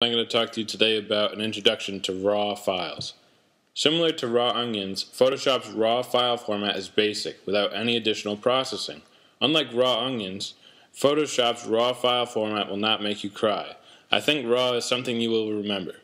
I'm going to talk to you today about an introduction to RAW files. Similar to raw onions, Photoshop's RAW file format is basic, without any additional processing. Unlike raw onions, Photoshop's RAW file format will not make you cry. I think RAW is something you will remember.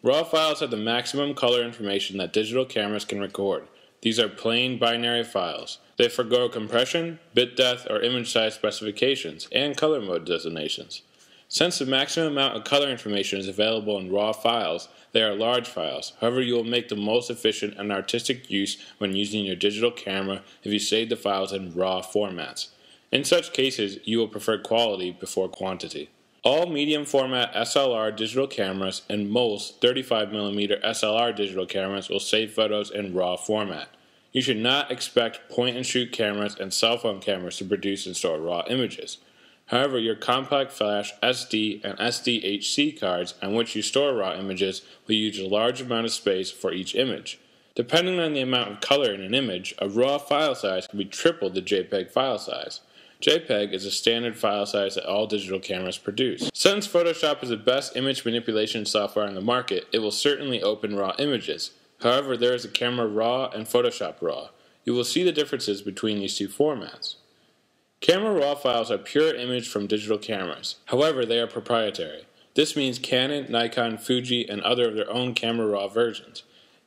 RAW files have the maximum color information that digital cameras can record. These are plain binary files. They forgo compression, bit depth, or image size specifications, and color mode designations. Since the maximum amount of color information is available in RAW files, they are large files. However, you will make the most efficient and artistic use when using your digital camera if you save the files in RAW formats. In such cases, you will prefer quality before quantity. All medium format SLR digital cameras and most 35mm SLR digital cameras will save photos in RAW format. You should not expect point-and-shoot cameras and cell phone cameras to produce and store RAW images. However, your compact flash, SD, and SDHC cards on which you store RAW images will use a large amount of space for each image. Depending on the amount of color in an image, a RAW file size can be triple the JPEG file size. JPEG is a standard file size that all digital cameras produce. Since Photoshop is the best image manipulation software on the market, it will certainly open RAW images. However, there is a Camera Raw and Photoshop Raw. You will see the differences between these two formats. Camera RAW files are pure image from digital cameras. However, they are proprietary. This means Canon, Nikon, Fuji, and other of their own Camera Raw versions.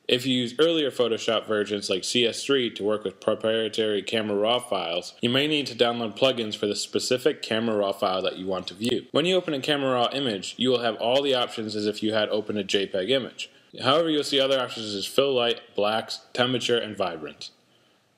If you use earlier Photoshop versions like CS3 to work with proprietary Camera Raw files, you may need to download plugins for the specific Camera Raw file that you want to view. When you open a Camera Raw image, you will have all the options as if you had opened a JPEG image. However, you'll see other options as fill light, blacks, temperature, and vibrance.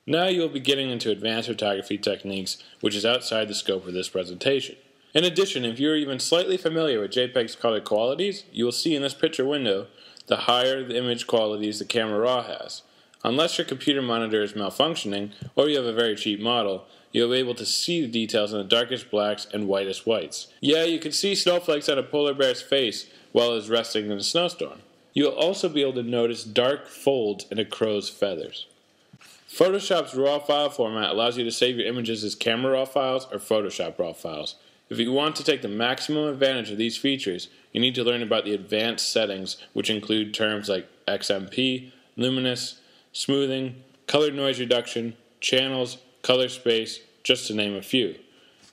Now you will be getting into advanced photography techniques, which is outside the scope of this presentation. In addition, if you are even slightly familiar with JPEG's color qualities, you will see in this picture window the higher the image qualities the Camera Raw has. Unless your computer monitor is malfunctioning, or you have a very cheap model, you'll be able to see the details in the darkest blacks and whitest whites. Yeah, you can see snowflakes on a polar bear's face while it is resting in a snowstorm. You will also be able to notice dark folds in a crow's feathers. Photoshop's RAW file format allows you to save your images as Camera Raw files or Photoshop RAW files. If you want to take the maximum advantage of these features, you need to learn about the advanced settings, which include terms like XMP, luminance, smoothing, color noise reduction, channels, color space, just to name a few.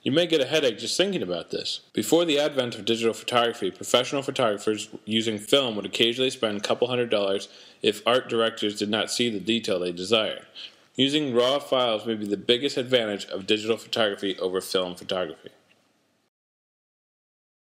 You may get a headache just thinking about this. Before the advent of digital photography, professional photographers using film would occasionally spend a couple $100s if art directors did not see the detail they desired. Using RAW files may be the biggest advantage of digital photography over film photography.